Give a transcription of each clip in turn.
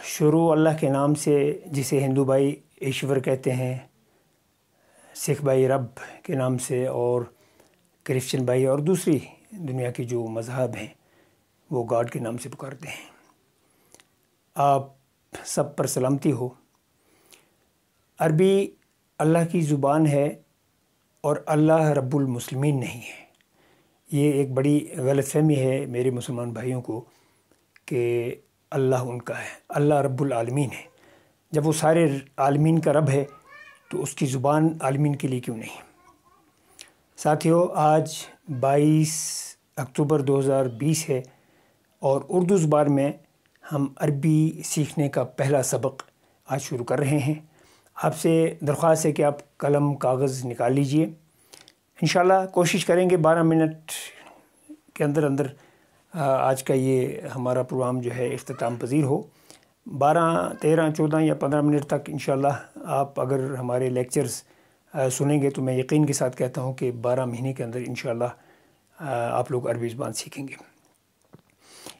شروع اللہ کے نام سے، جسے ہندو بھائی ایشور کہتے ہیں، سکھ بھائی رب کے نام سے، اور کرسچن بھائی اور دوسری دنیا کے جو مذہب ہیں وہ گاڈ کے نام سے پکارتے ہیں۔ آپ سب پر سلامتی ہو۔ عربی اللہ کی زبان ہے اور اللہ رب المسلمین نہیں ہے۔ یہ ایک بڑی غلط فہمی ہے میرے مسلمان بھائیوں کو کہ اللہ ان کا ہے، اللہ رب العالمین ہے۔ جب وہ سارے عالمین کا رب ہے تو اس کی زبان عالمین کے لیے کیوں نہیں؟ ساتھیو، آج 22 اکتوبر 2020 ہے اور اردو زبان میں ہم عربی سیکھنے کا پہلا سبق آج شروع کر رہے ہیں۔ آپ سے درخواست ہے کہ آپ قلم کاغذ نکال لیجئے۔ انشاءاللہ کوشش کریں گے 12 منٹ کے اندر آج کا یہ ہمارا پروگرام جو ہے اختتام پذیر ہو۔ 12، 13، 14 یا 15 منٹ تک انشاءاللہ آپ اگر ہمارے لیکچرز سنیں گے تو میں یقین کے ساتھ کہتا ہوں کہ 12 مہینے کے اندر انشاءاللہ آپ لوگ عربی زبان سیکھیں گے۔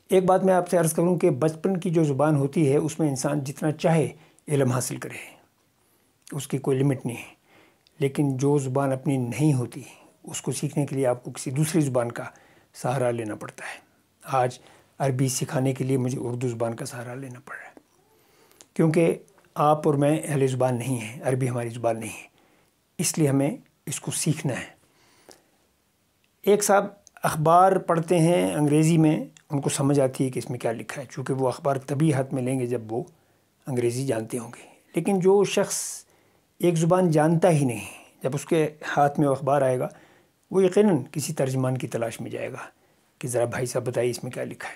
ایک بات میں آپ سے عرض کروں کہ بچپن کی جو زبان ہوتی ہے اس میں انسان جتنا چاہے علم حاصل کرے، اس کی کوئی لمٹ نہیں ہے، لیکن جو زبان اپنی نہیں ہوتی اس کو سیکھنے کے لیے آپ کو کسی دوسری زبان کا سہارا لینا پڑتا ہے۔ آج عربی سکھانے کے لیے مجھے اردو زبان کا سہارا لینا پڑ رہا ہے، کیونکہ آپ اور میں اہل زبان نہیں ہیں، عربی ہماری زبان نہیں ہے، اس لیے ہمیں اس کو سیکھنا ہے۔ ایک صاحب اخبار پڑھتے ہیں انگریزی میں، ان کو سمجھ آتی ہے کہ اس میں کیا لکھا ہے، چونکہ وہ اخبار تبھی ہاتھ میں لیں گے جب وہ انگریزی جانتے ہوں گے۔ لیکن جو شخص ایک زبان جانتا ہی نہیں، جب اس کے ہاتھ میں وہ اخبار آئے گا وہ یقیناً کسی ترجمان کی تلاش میں جائے گا کہ ذرا بھائی صاحب بتائیے اس میں کیا لکھا ہے۔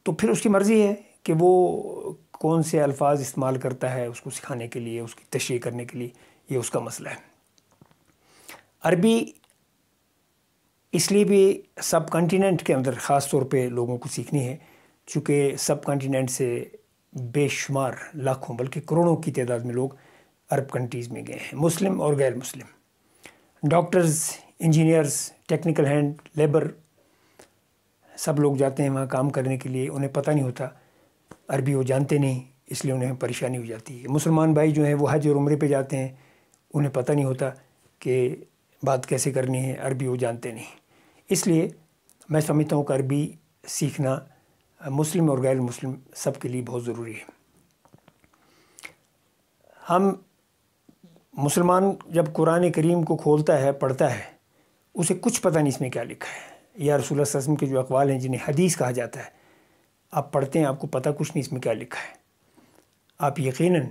تو پھر اس کی مرضی ہے کہ وہ کون سے الفاظ استعمال کرتا ہے اس کو سکھانے کے لیے، اس کی تشریح کرنے کے لیے، یہ اس کا مسئلہ ہے۔ عربی اس لیے بھی سب کنٹیننٹ کے اندر خاص طور پہ لوگوں کو سیکھنی ہے چونکہ سب کنٹیننٹ سے بے شمار لاکھوں بلکہ کروڑوں کی تعداد میں لوگ عرب کنٹریز میں گئے ہیں، مسلم اور غیر مسلم، doctors, engineers, technical hand, labour, سب لوگ جاتے ہیں وہاں کام کرنے کے لیے۔ انہیں پتہ نہیں ہوتا، عربی وہ جانتے نہیں، اس لیے انہیں پریشانی ہو جاتی ہے۔ مسلمان بھائی جو ہیں وہ حج اور عمرے پہ جاتے ہیں، انہیں پتہ نہیں ہوتا کہ بات کیسے کرنی ہے، عربی وہ جانتے نہیں۔ اس لیے میں سمجھتا ہوں کہ عربی سیکھنا مسلم اور غیر مسلم سب کے لیے بہت ضروری ہے۔ ہم مسلمان جب قرآن کریم کو کھولتا ہے، پڑھتا ہے، اسے کچھ پتہ نہیں اس میں کیا لکھا ہے، یا رسول اللہ صلی اللہ علیہ وسلم کے جو اقوال ہیں جنہیں حدیث کہا جاتا ہے، آپ پڑھتے ہیں، آپ کو پتہ کچھ نہیں اس میں کیا لکھا ہے۔ آپ یقیناً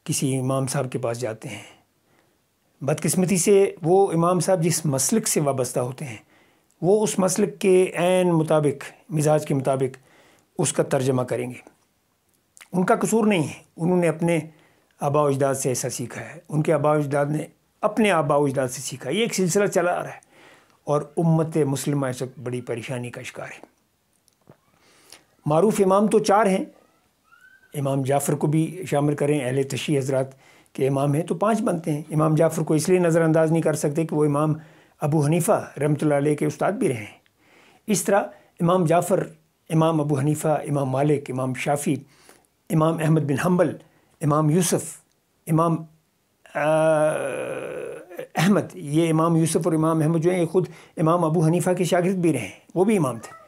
کسی امام صاحب کے پاس جاتے ہیں، بدقسمتی سے وہ امام صاحب جس مسلک سے وابستہ ہوتے ہیں وہ اس مسلک کے عین مطابق، مزاج کے مطابق اس کا ترجمہ کریں گے۔ ان کا قصور نہیں ہے، انہوں نے اپنے آباء و اجداد سے ایسا سیکھا ہے، ان کے آباء و اجداد نے اپنے آباء و اجداد سے سیکھا ہے، یہ ایک سلسلہ چلا آ رہا ہے اور امت مسلمہ اس وقت بڑی پریشانی کا شکار ہے۔ معروف امام تو 4 ہیں، امام جعفر کو بھی شامل کریں، اہل تشیع حضرات کے امام ہیں تو 5 بنتے ہیں۔ امام جعفر کو اس لیے نظر انداز نہیں کر سکتے کہ وہ امام ابو حنیفہ رحمۃ اللہ علیہ کے استاد بھی رہے ہیں۔ اس طرح امام جعفر، امام ابو حنیفہ، امام مالک، امام شافعی، امام احمد بن حنبل، امام یوسف، امام احمد، یہ امام یوسف اور امام احمد جو ہیں یہ خود امام ابو حنیفہ کے شاگرد بھی رہے ہیں، وہ بھی امام تھے۔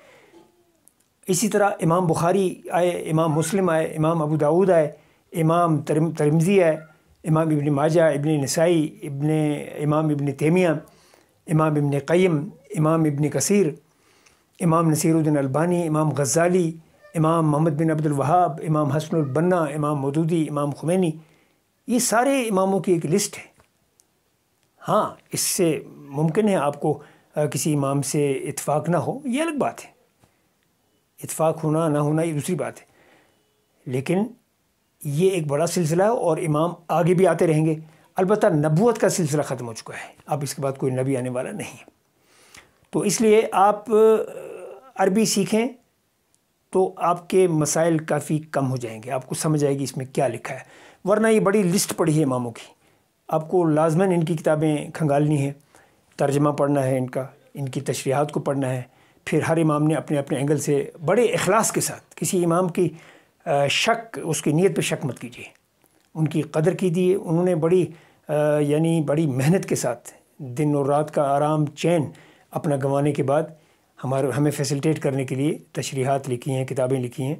اسی طرح امام بخاری آئے، امام مسلم آئے، امام ابو داود آئے، امام ترمذی آئے، امام ابن ماجہ، ابن نسائی، امام ابن تیمیہ، امام ابن قیم، امام ابن کثیر، امام نصیر الدین البانی، امام غزالی، امام محمد بن عبد الوہاب، امام حسن البنا، امام مودودی، امام خمینی، یہ سارے اماموں کی ایک لسٹ ہے۔ ہاں، اس سے ممکن ہے آپ کو کسی امام سے اتفاق نہ ہو، یہ الگ بات ہے، اتفاق ہونا نہ ہونا یہ دوسری بات ہے، لیکن یہ ایک بڑا سلسلہ ہے اور امام آگے بھی آتے رہیں گے۔ البتہ نبوت کا سلسلہ ختم ہو چکا ہے، اب اس کے بعد کوئی نبی آنے والا نہیں ہے، تو اس لیے آپ عربی سیکھیں تو آپ کے مسائل کافی کم ہو جائیں گے، آپ کو سمجھ آئے گی اس میں کیا لکھا ہے۔ ورنہ یہ بڑی لسٹ پڑھی ہے اماموں کی، آپ کو لازماً ان کی کتابیں کھنگالنی ہے، ترجمہ پڑھنا ہے ان کا، ان کی تشریحات کو پڑھنا ہے، پھر ہر امام نے اپنے اپنے اینگل سے بڑے اخلاص کے ساتھ، کسی امام کی شک، اس کی نیت پہ شک مت کیجیے، ان کی قدر کیجیے. انہوں نے بڑی یعنی بڑی محنت کے ساتھ دن اور رات کا آرام چین اپنا گنوانے کے بعد ہمیں فیسلٹیٹ کرنے کے لیے تشریحات لکھی ہیں، کتابیں لکھی ہیں.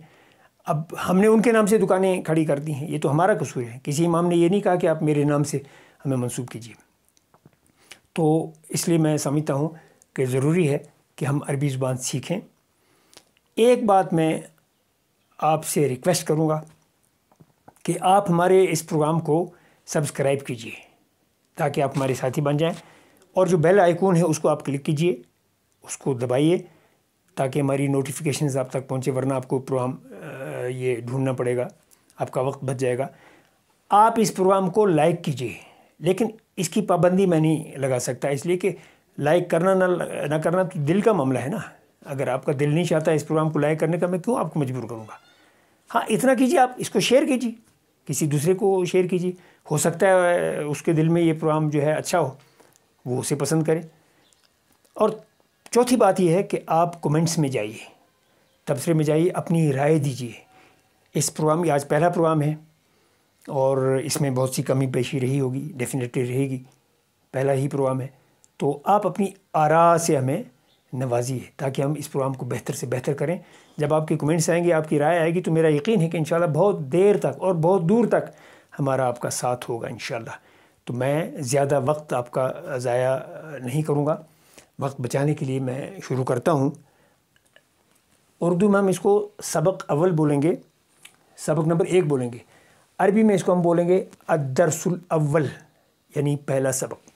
اب ہم نے ان کے نام سے دکانیں کھڑی کر دی ہیں، یہ تو ہمارا قصور ہے. کسی امام نے یہ نہیں کہا کہ آپ میرے نام سے ہمیں منسوب کیجیے. تو اس لیے میں سمجھتا ہوں کہ ضروری ہے کہ ہم عربی زبان سیکھیں. ایک بات میں آپ سے ریکویسٹ کروں گا کہ آپ ہمارے اس پروگرام کو سبسکرائب کیجیے تاکہ آپ ہمارے ساتھی بن جائیں، اور جو بیل آئیکن ہے اس کو آپ کلک کیجیے، اس کو دبائیے تاکہ ہماری نوٹیفیکیشنز آپ تک پہنچے، ورنہ آپ کو پروگرام یہ ڈھونڈنا پڑے گا، آپ کا وقت بچ جائے گا. آپ اس پروگرام کو لائک کیجیے، لیکن اس کی پابندی میں نہیں لگا سکتا، اس لیے کہ لائک کرنا نہ کرنا تو دل کا معاملہ ہے نا. اگر آپ کا دل نہیں چاہتا اس پروگرام کو لائک کرنے کا، میں کیوں آپ کو مجبور کروں گا. ہاں اتنا کیجیے، آپ اس کو شیئر کیجیے، کسی دوسرے کو شیئر کیجیے، ہو سکتا ہے اس کے دل میں یہ پروگرام جو ہے اچھا ہو، وہ اسے پسند کرے. اور چوتھی بات یہ ہے کہ آپ کومنٹس میں جائیے، تبصرے میں جائیے، اپنی رائے دیجیے. اس پروگرام، یہ آج پہلا پروگرام ہے اور اس میں بہت سی کمی بیشی رہی ہوگی، ڈیفینیٹلی رہے گی، پہلا ہی پروگرام ہے. تو آپ اپنی آراء سے ہمیں نوازیے تاکہ ہم اس پروگرام کو بہتر سے بہتر کریں. جب آپ کے کمنٹس آئیں گے، آپ کی رائے آئے گی، تو میرا یقین ہے کہ انشاءاللہ بہت دیر تک اور بہت دور تک ہمارا آپ کا ساتھ ہوگا انشاءاللہ. تو میں زیادہ وقت آپ کا ضائع نہیں کروں گا، وقت بچانے کے لیے میں شروع کرتا ہوں. اردو میں ہم اس کو سبق اول بولیں گے، سبق نمبر 1 بولیں گے. عربی میں اس کو ہم بولیں گے الدرس الاول، یعنی پہلا سبق.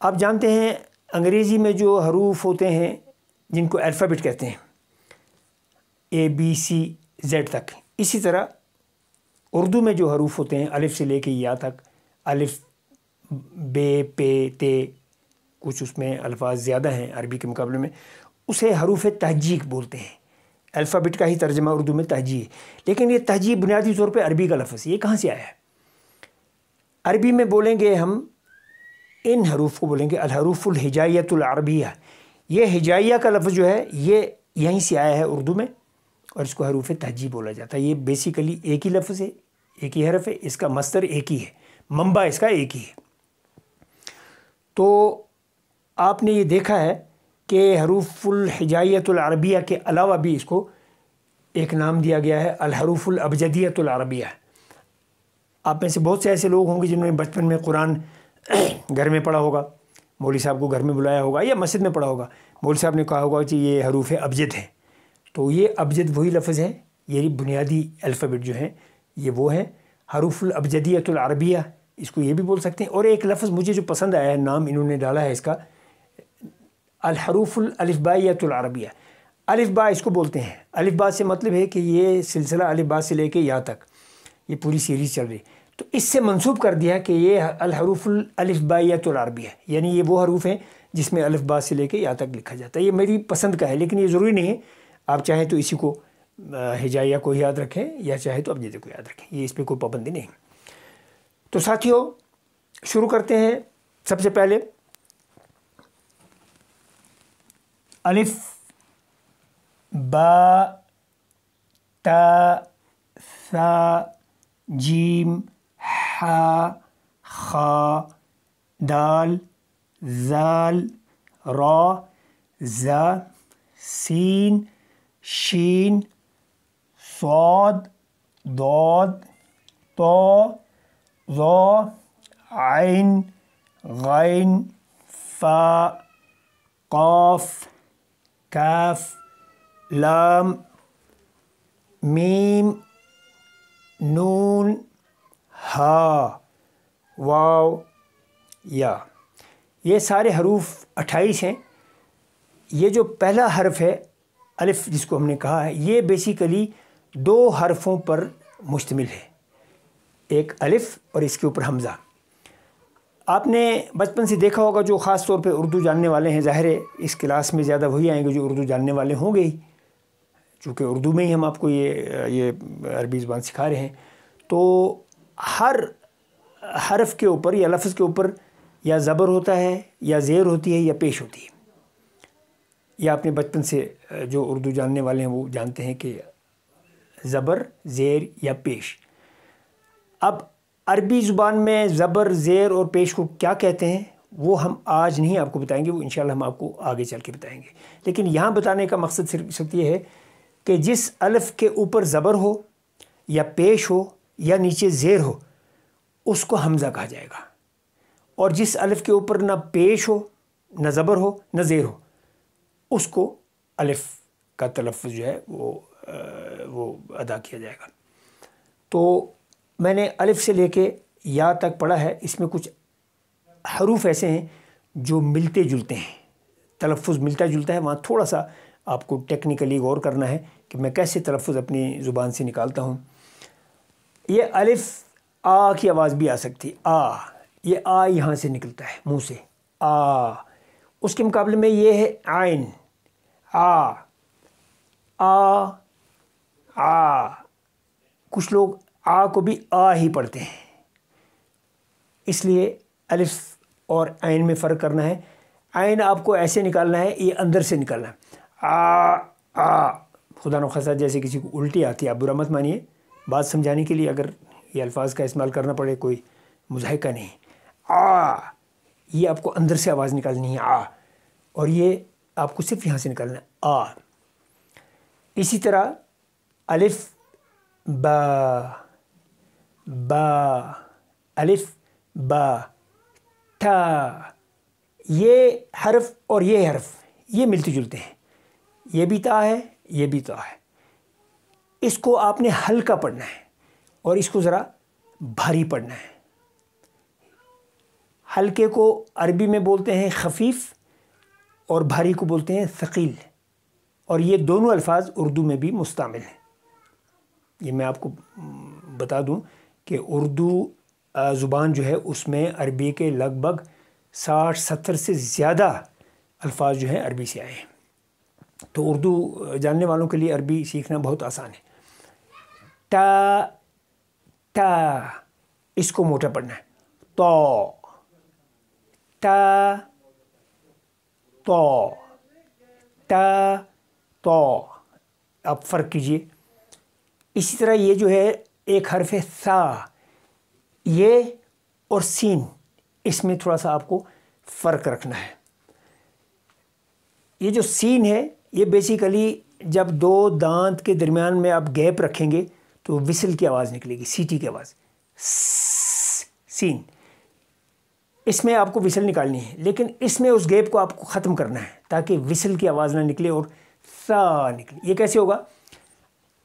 آپ جانتے ہیں انگریزی میں جو حروف ہوتے ہیں جن کو الفابet کہتے ہیں، ABCZ تک، اسی طرح اردو میں جو حروف ہوتے ہیں الف سے لے کے یا تک، الف بے پے تے، کچھ اس میں الفاظ زیادہ ہیں عربی کے مقابلے میں، اسے حروف تہجیک بولتے ہیں. الفابet کا ہی ترجمہ اردو میں تہجی ہے، لیکن یہ تہجی بنیادی طور پہ عربی کا لفظ ہے. یہ کہاں سے آیا ہے؟ عربی میں بولیں گے ہم ان حروف کو بولیں گے الحروف الہجائیۃ العربیہ. یہ ہجائیہ کا لفظ جو ہے یہ یہیں سے آیا ہے اردو میں، اور اس کو حروف تہجی بولا جاتا ہے. یہ بیسیکلی ایک ہی لفظ ہے، ایک ہی حرف ہے، اس کا مصدر ایک ہی ہے، منبع اس کا ایک ہی ہے. تو آپ نے یہ دیکھا ہے کہ حروف الہجائیۃ العربیہ کے علاوہ بھی اس کو ایک نام دیا گیا ہے الحروف الابجدیۃ العربیہ. آپ میں سے بہت سے ایسے لوگ ہوں گے جنہوں نے بچپن میں قرآن گھر میں پڑھا ہوگا، مولوی صاحب کو گھر میں بلایا ہوگا یا مسجد میں پڑھا ہوگا، مولوی صاحب نے کہا ہوگا کہ یہ حروف ابجد ہیں. تو یہ ابجد وہی لفظ ہے، یہ بنیادی الفابet جو ہیں یہ وہ ہیں حروف الابجدیۃ العربیہ، اس کو یہ بھی بول سکتے ہیں. اور ایک لفظ مجھے جو پسند آیا ہے، نام انہوں نے ڈالا ہے اس کا، الحروف الالفبائیۃ العربیہ. الف با اس کو بولتے ہیں. الف با سے مطلب ہے کہ یہ سلسلہ الف با سے لے کے یا تک یہ پوری سیریز چل رہی، تو اس سے منسوب کر دیا کہ یہ الحروف الالفبائیۃ العربیہ، یعنی یہ وہ حروف ہیں جس میں الف با سے لے کے یا تک لکھا جاتا ہے. یہ میری پسند کا ہے، لیکن یہ ضروری نہیں ہے. آپ چاہیں تو اسی کو ہجائیہ کو یاد رکھیں یا چاہیں تو ابجدی کو یاد رکھیں، یہ اس پہ کوئی پابندی نہیں. تو ساتھیوں شروع کرتے ہیں. سب سے پہلے الف با تا ثا جیم حا خا دال زال را زا سین شین صاد ضاد طا ظا عین غین فا قاف کاف لام میم نون ہا واو یا. یہ سارے حروف 28 ہیں. یہ جو پہلا حرف ہے الف جس کو ہم نے کہا ہے، یہ بیسیکلی 2 حرفوں پر مشتمل ہے، ایک الف اور اس کے اوپر حمزہ. آپ نے بچپن سے دیکھا ہوگا، جو خاص طور پہ اردو جاننے والے ہیں، ظاہر ہے اس کلاس میں زیادہ وہی آئیں گے جو اردو جاننے والے ہوں گے ہی، چونکہ اردو میں ہی ہم آپ کو یہ عربی زبان سکھا رہے ہیں. تو ہر حرف کے اوپر یا لفظ کے اوپر یا زبر ہوتا ہے یا زیر ہوتی ہے یا پیش ہوتی ہے. یا اپنے بچپن سے جو اردو جاننے والے ہیں وہ جانتے ہیں کہ زبر، زیر یا پیش. اب عربی زبان میں زبر، زیر اور پیش کو کیا کہتے ہیں وہ ہم آج نہیں آپ کو بتائیں گے، وہ انشاءاللہ ہم آپ کو آگے چل کے بتائیں گے. لیکن یہاں بتانے کا مقصد صرف یہ ہے کہ جس الف کے اوپر زبر ہو یا پیش ہو یا نیچے زیر ہو اس کو حمزہ کہا جائے گا، اور جس الف کے اوپر نہ پیش ہو، نہ زبر ہو، نہ زیر ہو، اس کو الف کا تلفظ جو ہے وہ ادا کیا جائے گا. تو میں نے الف سے لے کے یا تک پڑھا ہے. اس میں کچھ حروف ایسے ہیں جو ملتے جلتے ہیں، تلفظ ملتا جلتا ہے. وہاں تھوڑا سا آپ کو ٹیکنیکلی غور کرنا ہے کہ میں کیسے تلفظ اپنی زبان سے نکالتا ہوں. یہ الف آ کی آواز بھی آ سکتی، آ، یہ آ یہاں سے نکلتا ہے منہ سے، آ. اس کے مقابلے میں یہ ہے عین، آ، آ، آ. کچھ لوگ آ کو بھی آ ہی پڑھتے ہیں، اس لیے الف اور عین میں فرق کرنا ہے. عین آپ کو ایسے نکالنا ہے، یہ اندر سے نکالنا ہے، آ، آ. خدا نخواستہ جیسے کسی کو الٹی آتی ہے، آپ برا مت مانیے، بات سمجھانے کے لیے اگر یہ الفاظ کا استعمال کرنا پڑے کوئی مضحکہ نہیں. آ، یہ آپ کو اندر سے آواز نکالنی ہے، آ، اور یہ آپ کو صرف یہاں سے نکالنا ہے، آ. اسی طرح الف، با، با، الف، با، تا. یہ حرف اور یہ حرف یہ ملتے جلتے ہیں، یہ بھی تا ہے، یہ بھی تا ہے. اس کو آپ نے ہلکا پڑھنا ہے اور اس کو ذرا بھاری پڑھنا ہے. ہلکے کو عربی میں بولتے ہیں خفیف اور بھاری کو بولتے ہیں ثقیل، اور یہ دونوں الفاظ اردو میں بھی مستعمل ہیں. یہ میں آپ کو بتا دوں کہ اردو زبان جو ہے اس میں عربی کے لگ بھگ 60-70 سے زیادہ الفاظ جو ہیں عربی سے آئے ہیں. تو اردو جاننے والوں کے لیے عربی سیکھنا بہت آسان ہے. تا، تا، اس کو موٹا پڑھنا ہے، تو، تا، تو، تا، تو. آپ فرق کیجئے. اسی طرح یہ جو ہے ایک حرف ہے ثا، یہ اور سین، اس میں تھوڑا سا آپ کو فرق رکھنا ہے. یہ جو سین ہے یہ بیسیکلی جب دو دانت کے درمیان میں آپ گیپ رکھیں گے تو وسل کی آواز نکلے گی، سیٹی کی آواز، سین. اس میں آپ کو وسل نکالنی ہے، لیکن اس میں اس گیپ کو آپ کو ختم کرنا ہے تاکہ وسل کی آواز نہ نکلے اور سا نکلے. یہ کیسے ہوگا؟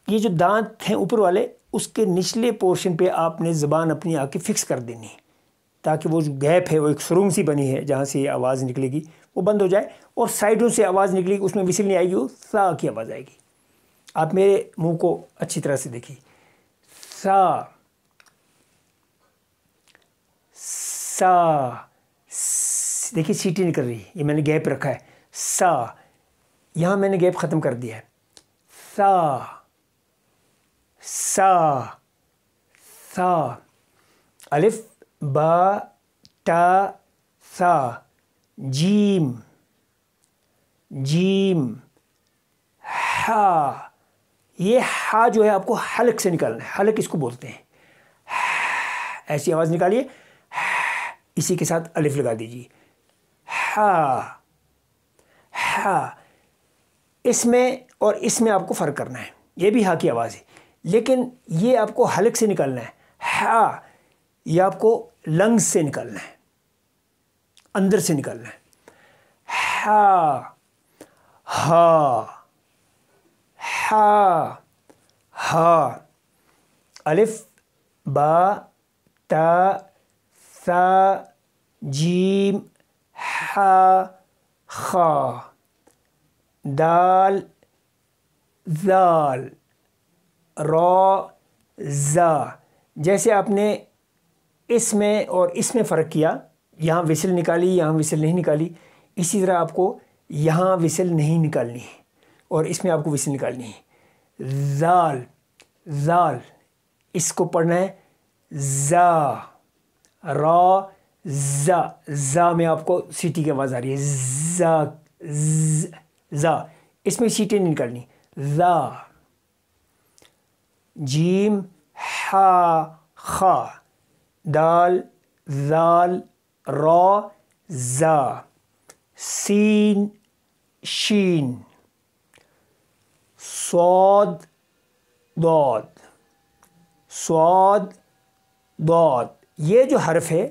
یہ جو دانت ہیں اوپر والے اس کے نچلے پورشن پہ آپ نے زبان اپنی آ کے فکس کر دینی ہے تاکہ وہ جو گیپ ہے، وہ ایک سرنگ سی بنی ہے جہاں سے یہ آواز نکلے گی، وہ بند ہو جائے اور سائڈوں سے آواز نکلے گی، اس میں وسل نہیں آئے گی، وہ سا کی آواز آئے گی. آپ میرے منہ کو اچھی طرح سے دیکھیے، سا، سا. دیکھیے سیٹی نکل رہی ہے، یہ میں نے گیپ رکھا ہے، سا. یہاں میں نے گیپ ختم کر دیا ہے، سا، سا، سا. الف، با، تا، سا. جیم، جیم، ہا. یہ ہا جو ہے آپ کو حلق سے نکالنا ہے، حلق اس کو بولتے ہیں. ایسی آواز نکالیے، اسی کے ساتھ الف لگا دیجیے، ہا، ہا. اس میں اور اس میں آپ کو فرق کرنا ہے. یہ بھی ہا کی آواز ہے لیکن یہ آپ کو حلق سے نکالنا ہے. ہا یہ آپ کو لنگز سے نکالنا ہے، اندر سے نکالنا ہے. ہا، ہا، ہا، ہا. الف، با، تا، سا، جیم، ہا، خا. دال، زال، را، زا. جیسے آپ نے اس میں اور اس میں فرق کیا، یہاں وسل نکالی، یہاں وسل نہیں نکالی، اسی طرح آپ کو یہاں وسل نہیں نکالنی ہے اور اس میں آپ کو وسل نکالنی ہے. زال، زال، اس کو پڑھنا ہے زا. را، زا. زا میں آپ کو سیٹی کی آواز آ رہی ہے، زا، زا، اس میں سیٹیں نہیں نکالنی. زا، جیم ہا خا، دال زال را زا، سین شین، صاد ضاد صاد ضاد. یہ جو حرف ہے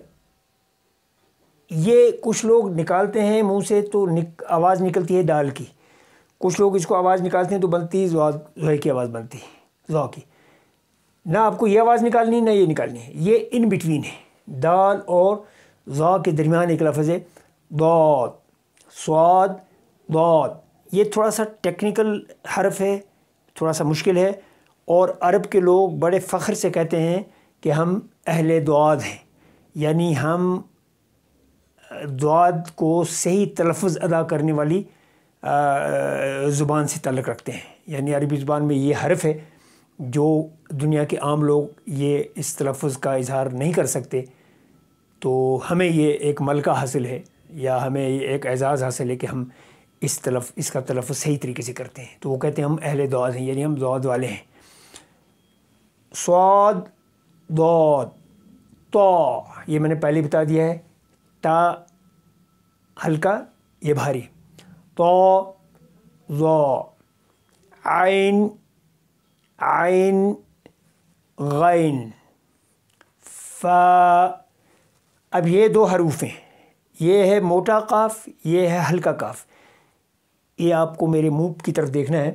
یہ کچھ لوگ نکالتے ہیں منہ سے تو آواز نکلتی ہے دال کی، کچھ لوگ اس کو آواز نکالتے ہیں تو بنتی زوئے کی آواز بنتی ہے، زو کی. نہ آپ کو یہ آواز نکالنی نہ یہ نکالنی ہے، یہ ان بٹوین ہے. دال اور زا کے درمیان ایک لفظ ہے ضاد، صاد ضاد. یہ تھوڑا سا ٹیکنیکل حرف ہے، تھوڑا سا مشکل ہے، اور عرب کے لوگ بڑے فخر سے کہتے ہیں کہ ہم اہل دعاد ہیں، یعنی ہم دعاد کو صحیح تلفظ ادا کرنے والی زبان سے تعلق رکھتے ہیں. یعنی عربی زبان میں یہ حرف ہے جو دنیا کے عام لوگ یہ اس تلفظ کا اظہار نہیں کر سکتے، تو ہمیں یہ ایک ملکہ حاصل ہے یا ہمیں یہ ایک اعزاز حاصل ہے کہ ہم اس کا تلفظ صحیح طریقے سے کرتے ہیں. تو وہ کہتے ہیں ہم اہل دعاد ہیں، یعنی ہم دعاد والے ہیں. صاد ضاد تا، یہ میں نے پہلے بتا دیا ہے، تا ہلکا یہ بھاری، تا ضا، عین عین غین فا. اب یہ دو حروف ہیں، یہ ہے موٹا قاف، یہ ہے ہلکا قاف. یہ آپ کو میرے منہ کی طرف دیکھنا ہے.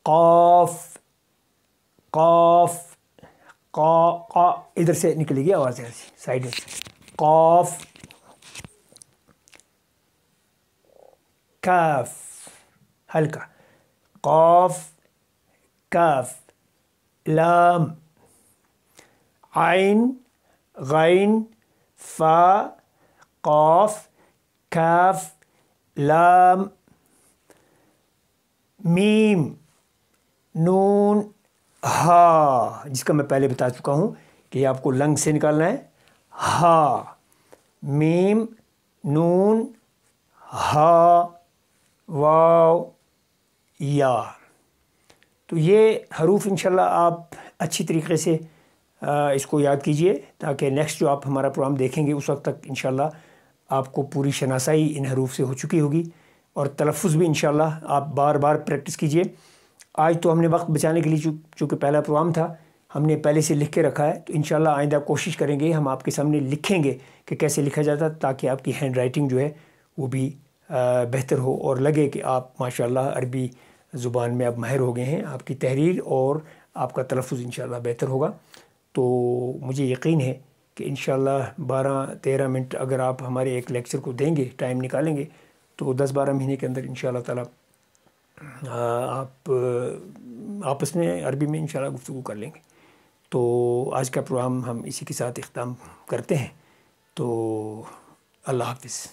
قاف قاف قا قا، ادھر سے نکلے گی آواز، ادھر سے سائڈ میں. قاف کاف ہلکا، قاف کاف، لام عین غین فا قاف کاف لام، میم نون ہا، جس کا میں پہلے بتا چکا ہوں کہ یہ آپ کو لنگ سے نکالنا ہے. ہا، میم نون ہا واو یا. تو یہ حروف انشاءاللہ آپ اچھی طریقے سے اس کو یاد کیجئے، تاکہ نیکسٹ جو آپ ہمارا پروگرام دیکھیں گے اس وقت تک انشاءاللہ آپ کو پوری شناسائی ان حروف سے ہو چکی ہوگی، اور تلفظ بھی انشاءاللہ آپ بار بار پریکٹس کیجئے. آج تو ہم نے وقت بچانے کے لیے چونکہ پہلا پروگرام تھا ہم نے پہلے سے لکھ کے رکھا ہے، تو انشاءاللہ آئندہ کوشش کریں گے ہم آپ کے سامنے لکھیں گے کہ کیسے لکھا جاتا، تاکہ آپ کی ہینڈ رائٹنگ جو ہے وہ بھی بہتر ہو اور لگے کہ آپ ماشاءاللہ عربی زبان میں اب ماہر ہو گئے ہیں. آپ کی تحریر اور آپ کا تلفظ انشاءاللہ بہتر ہوگا. تو مجھے یقین ہے کہ انشاءاللہ 12-13 منٹ اگر آپ ہمارے ایک لیکچر کو دیں گے، ٹائم نکالیں گے، تو 10-12 مہینے کے اندر انشاءاللہ تعالی آپ آپس میں عربی میں انشاءاللہ گفتگو کر لیں گے. تو آج کا پروگرام ہم اسی کے ساتھ اختتام کرتے ہیں. تو اللہ حافظ.